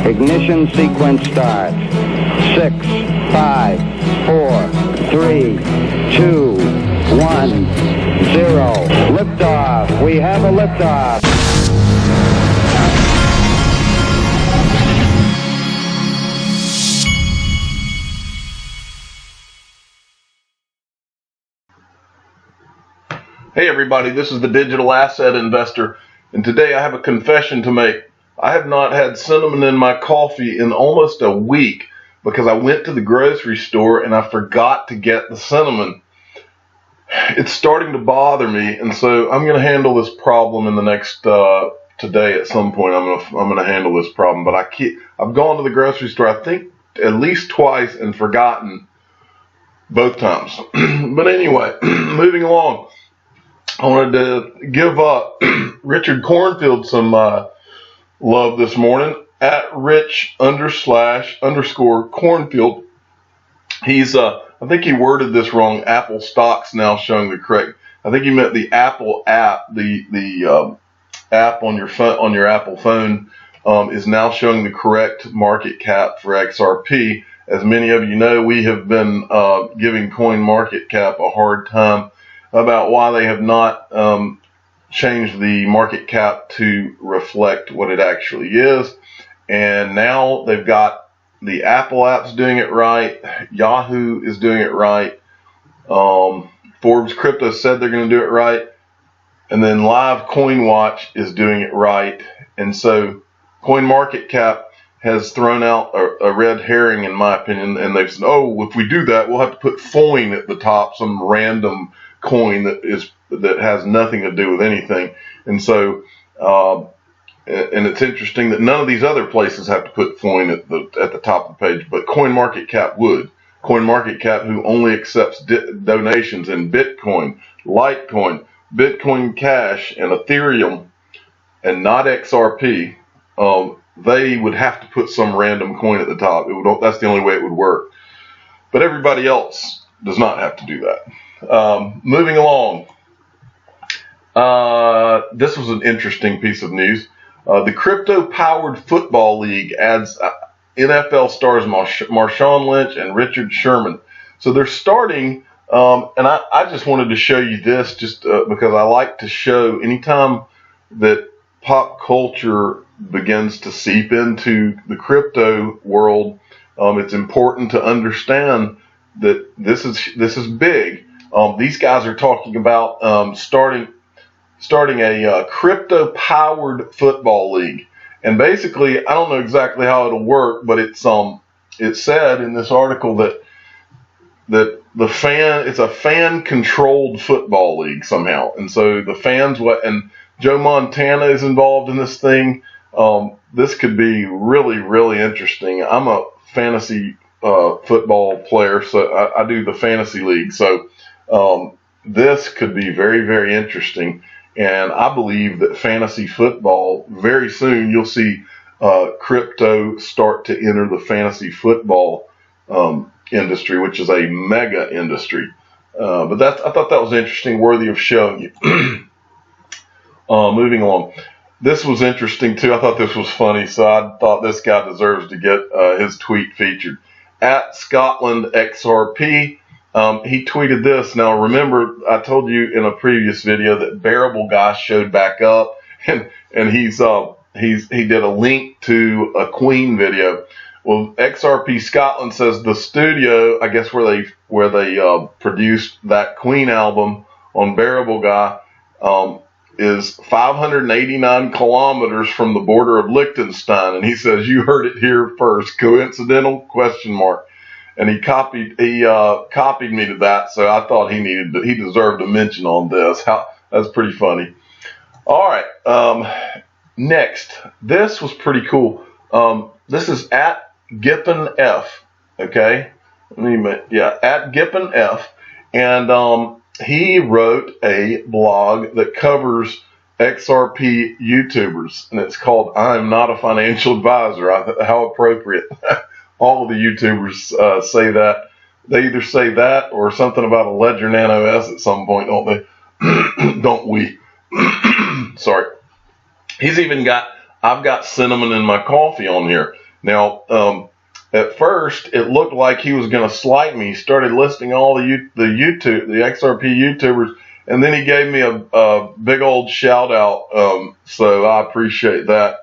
Ignition sequence starts. 6, 5, 4, 3, 2, 1, 0. Liftoff. We have a liftoff. Hey everybody, this is the Digital Asset Investor, and today I have a confession to make. I have not had cinnamon in my coffee in almost a week because I went to the grocery store and I forgot to get the cinnamon. It's starting to bother me, and so I'm going to handle this problem in the next today at some point. I'm going to handle this problem, but I've gone to the grocery store I think at least twice and forgotten both times. But anyway, moving along. I wanted to give Richard Cornfield some love this morning at Rich__ Cornfield. He's I think he worded this wrong. Apple stocks now showing the correct. I think he meant the Apple app, the app on your Apple phone is now showing the correct market cap for XRP. As many of you know, we have been giving CoinMarketCap a hard time about why they have not changed the market cap to reflect what it actually is. And now they've got the Apple apps doing it right. Yahoo is doing it right. Forbes Crypto said they're going to do it right. And then Live Coin Watch is doing it right. And so CoinMarketCap has thrown out a red herring, in my opinion. And they've said, oh, if we do that, we'll have to put Foin at the top, some random coin that has nothing to do with anything. And so and it's interesting that none of these other places have to put Foin at the top of the page, but CoinMarketCap would. CoinMarketCap, who only accepts donations in Bitcoin, Litecoin, Bitcoin Cash, and Ethereum, and not XRP, they would have to put some random coin at the top. That's the only way it would work. But everybody else does not have to do that. Moving along, this was an interesting piece of news. The crypto-powered football league adds NFL stars Marshawn Lynch and Richard Sherman. So they're starting, and I just wanted to show you this just because I like to show anytime that pop culture begins to seep into the crypto world, it's important to understand that this is big. These guys are talking about starting a crypto-powered football league, and basically, I don't know exactly how it'll work, but it said in this article that it's a fan-controlled football league somehow, and so the fans and Joe Montana is involved in this thing. This could be really, really interesting. I'm a fantasy football player, so I do the fantasy league, so this could be very, very interesting. And I believe that fantasy football, very soon you'll see crypto start to enter the fantasy football industry, which is a mega industry. But I thought that was interesting, worthy of showing you. Moving along. This was interesting too. I thought this was funny, so I thought this guy deserves to get his tweet featured. At Scotland XRP. He tweeted this. Now, remember, I told you in a previous video that Bearable Guy showed back up, and he did a link to a Queen video. Well, XRP Scotland says the studio, I guess where they produced that Queen album on Bearable Guy, is 589 kilometers from the border of Liechtenstein, and he says you heard it here first. Coincidental ? And he copied me to that, so I thought he deserved a mention on this. That's pretty funny. All right, next, this was pretty cool. This is at Gippin F. Okay, at Gippin F, and he wrote a blog that covers XRP YouTubers, and it's called "I'm Not a Financial Advisor." How appropriate. All of the YouTubers say that. They either say that or something about a Ledger Nano S at some point, don't they? Don't we? Sorry. He's even got I've got cinnamon in my coffee on here. Now, at first, it looked like he was going to slight me. He started listing all the XRP YouTubers, and then he gave me a big old shout out. So I appreciate that.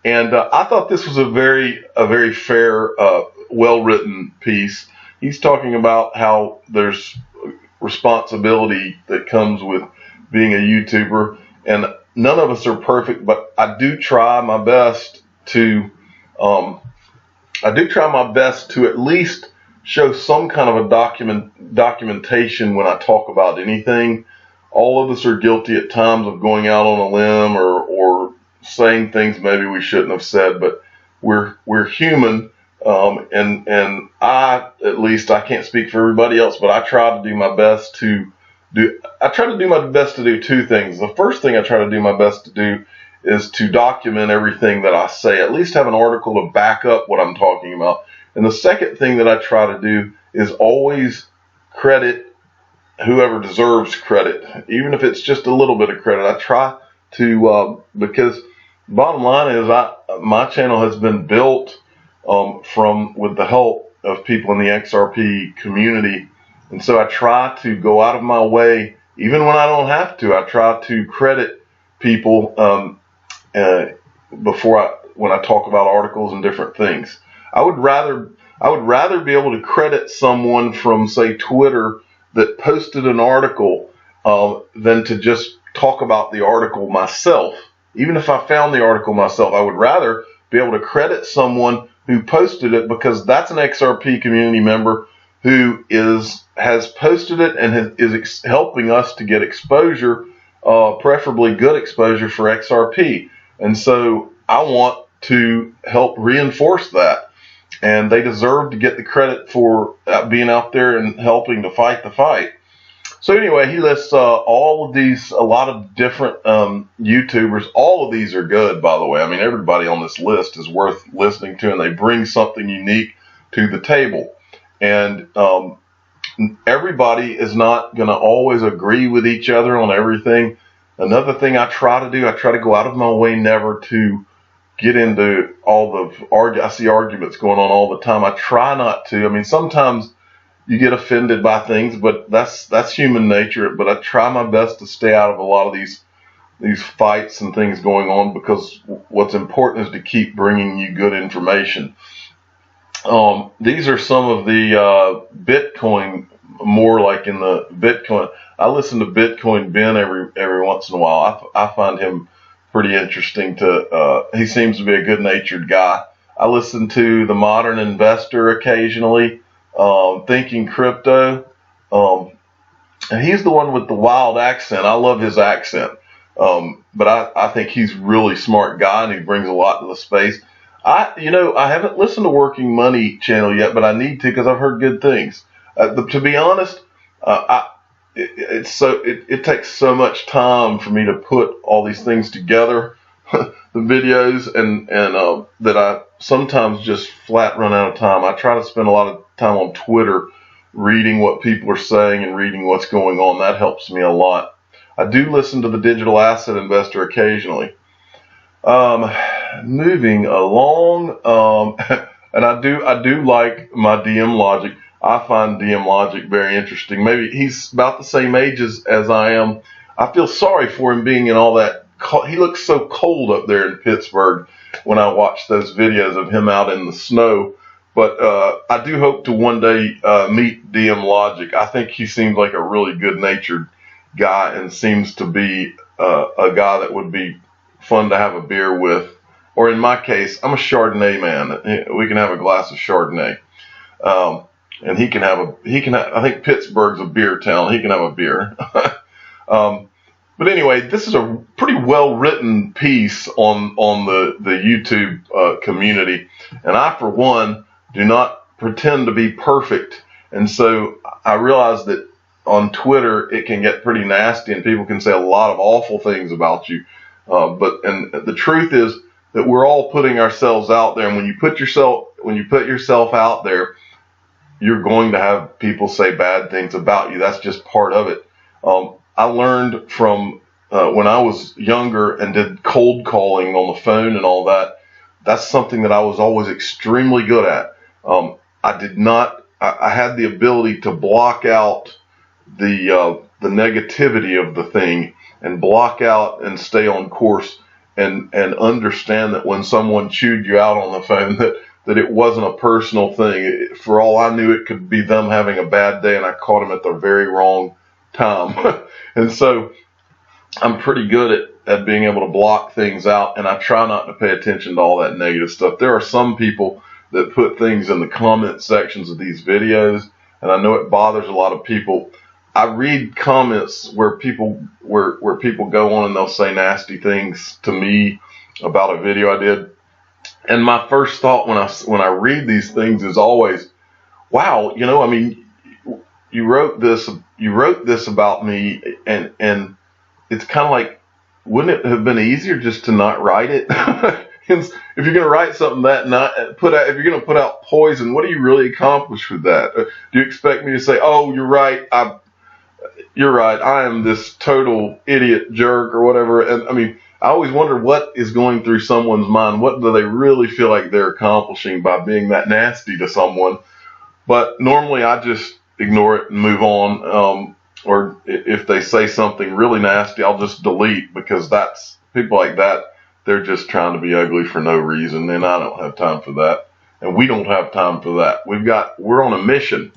And I thought this was a very fair, well-written piece. He's talking about how there's responsibility that comes with being a YouTuber, and none of us are perfect, but I do try my best to at least show some kind of a documentation when I talk about anything. All of us are guilty at times of going out on a limb or saying things maybe we shouldn't have said, but we're human. And I, at least, I can't speak for everybody else, but I try to do my best to do two things. The first thing I try to do my best to do is to document everything that I say, at least have an article to back up what I'm talking about. And the second thing that I try to do is always credit whoever deserves credit, even if it's just a little bit of credit. I try to, because bottom line is my channel has been built with the help of people in the XRP community. And so I try to go out of my way, even when I don't have to. I try to credit people when I talk about articles and different things. I would rather be able to credit someone from, say, Twitter that posted an article than to just talk about the article myself. Even if I found the article myself, I would rather be able to credit someone who posted it, because that's an XRP community member who has posted it and is helping us to get exposure, preferably good exposure for XRP. And so I want to help reinforce that. And they deserve to get the credit for being out there and helping to fight the fight. So anyway, he lists all of these, a lot of different YouTubers. All of these are good, by the way. I mean, everybody on this list is worth listening to, and they bring something unique to the table. And everybody is not going to always agree with each other on everything. Another thing I try to do, I try to go out of my way never to get into all the I see arguments going on all the time. I try not to. I mean, sometimes you get offended by things, but that's human nature. But I try my best to stay out of a lot of these fights and things going on, because what's important is to keep bringing you good information. These are some of the Bitcoin, more like in the Bitcoin. I listen to Bitcoin Ben every once in a while. I find him pretty interesting. He seems to be a good-natured guy. I listen to the Modern Investor occasionally. Thinking Crypto, and he's the one with the wild accent. I love his accent, but I think he's a really smart guy, and he brings a lot to the space. I haven't listened to Working Money channel yet, but I need to, because I've heard good things. To be honest, it takes so much time for me to put all these things together, the videos, and that I sometimes just flat run out of time. I try to spend a lot of time on Twitter reading what people are saying and reading what's going on. That helps me a lot. I do listen to the Digital Asset Investor occasionally. Moving along, and I do like my DM Logic. I find DM Logic very interesting. Maybe he's about the same age as I am. I feel sorry for him being in all that. He looks so cold up there in Pittsburgh when I watch those videos of him out in the snow. But I do hope to one day meet DM Logic. I think he seems like a really good-natured guy, and seems to be a guy that would be fun to have a beer with. Or in my case, I'm a Chardonnay man. We can have a glass of Chardonnay, and he can have. I think Pittsburgh's a beer town. He can have a beer. But anyway, this is a pretty well-written piece on the YouTube community, and I, for one, do not pretend to be perfect. And so I realize that on Twitter it can get pretty nasty, and people can say a lot of awful things about you. But the truth is that we're all putting ourselves out there, and when you put yourself out there, you're going to have people say bad things about you. That's just part of it. I learned from when I was younger and did cold calling on the phone and all that, that's something that I was always extremely good at. I had the ability to block out the negativity of the thing and block out and stay on course and understand that when someone chewed you out on the phone that it wasn't a personal thing. For all I knew, it could be them having a bad day and I caught them at the very wrong time. And so I'm pretty good at being able to block things out, and I try not to pay attention to all that negative stuff. There are some people that put things in the comment sections of these videos, and I know it bothers a lot of people. I read comments where people go on and they'll say nasty things to me about a video I did, and my first thought when I read these things is always, wow, I mean, you wrote this about me, and it's kind of like, wouldn't it have been easier just to not write it? If you're going to write something if you're going to put out poison, what do you really accomplish with that? Do you expect me to say, oh, you're right, I am this total idiot jerk or whatever? And I mean, I always wonder what is going through someone's mind. What do they really feel like they're accomplishing by being that nasty to someone? But normally I just ignore it and move on. Or if they say something really nasty, I'll just delete, because that's people like that. They're just trying to be ugly for no reason, and I don't have time for that. And we don't have time for that. We're on a mission.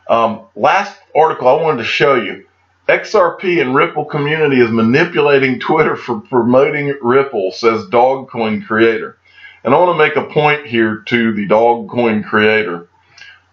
Last article I wanted to show you. XRP and Ripple community is manipulating Twitter for promoting Ripple, says Dogecoin Creator. And I want to make a point here to the Dogecoin Creator.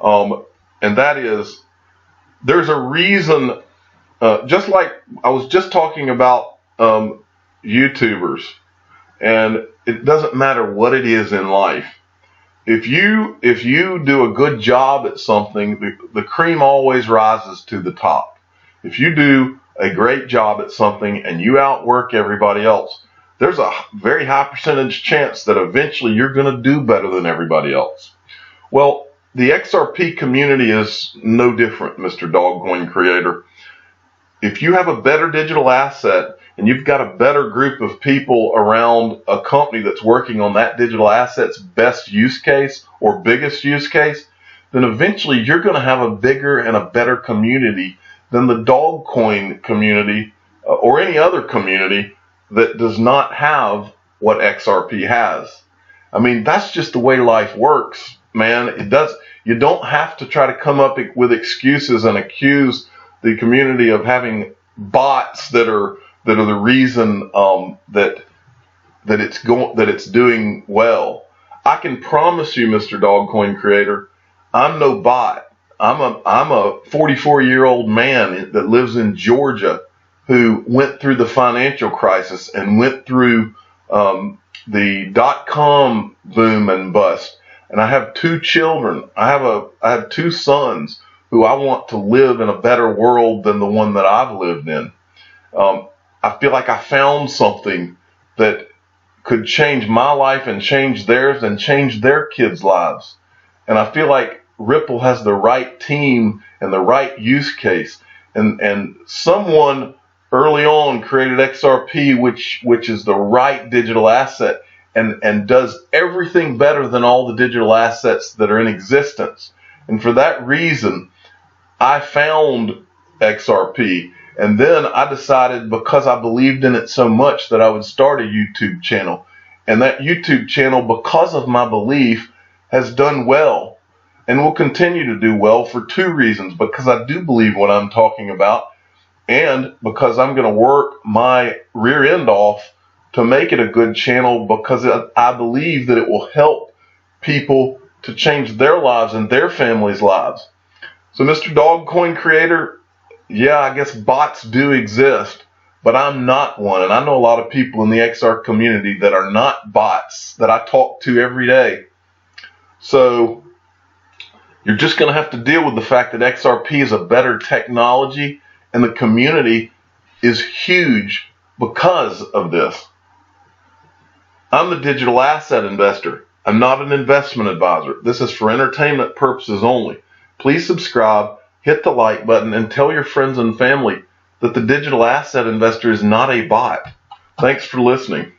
And that is, there's a reason, just like I was just talking about YouTubers, and it doesn't matter what it is in life. If you do a good job at something, the cream always rises to the top. If you do a great job at something and you outwork everybody else, there's a very high percentage chance that eventually you're going to do better than everybody else. Well, the XRP community is no different, Mr. Dogecoin Creator. If you have a better digital asset and you've got a better group of people around a company that's working on that digital asset's best use case or biggest use case, then eventually you're going to have a bigger and a better community than the Dogecoin community or any other community that does not have what XRP has. I mean, that's just the way life works, man. You don't have to try to come up with excuses and accuse the community of having bots that are the reason that it's doing well. I can promise you, Mr. Dogecoin Creator, I'm no bot. I'm a 44-year-old man that lives in Georgia who went through the financial crisis and went through the .com boom and bust. And I have two children. I have two sons who I want to live in a better world than the one that I've lived in. I feel like I found something that could change my life and change theirs and change their kids' lives. And I feel like Ripple has the right team and the right use case. And someone early on created XRP, which is the right digital asset and does everything better than all the digital assets that are in existence. And for that reason, I found XRP. And then I decided, because I believed in it so much, that I would start a YouTube channel. And that YouTube channel, because of my belief, has done well and will continue to do well for two reasons. Because I do believe what I'm talking about, and because I'm going to work my rear end off to make it a good channel, because I believe that it will help people to change their lives and their families' lives. So, Mr. Dogecoin Creator, yeah, I guess bots do exist, but I'm not one. And I know a lot of people in the XR community that are not bots that I talk to every day. So you're just going to have to deal with the fact that XRP is a better technology, and the community is huge because of this. I'm the digital asset investor. I'm not an investment advisor. This is for entertainment purposes only. Please subscribe, hit the like button, and tell your friends and family that the digital asset investor is not a bot. Thanks for listening.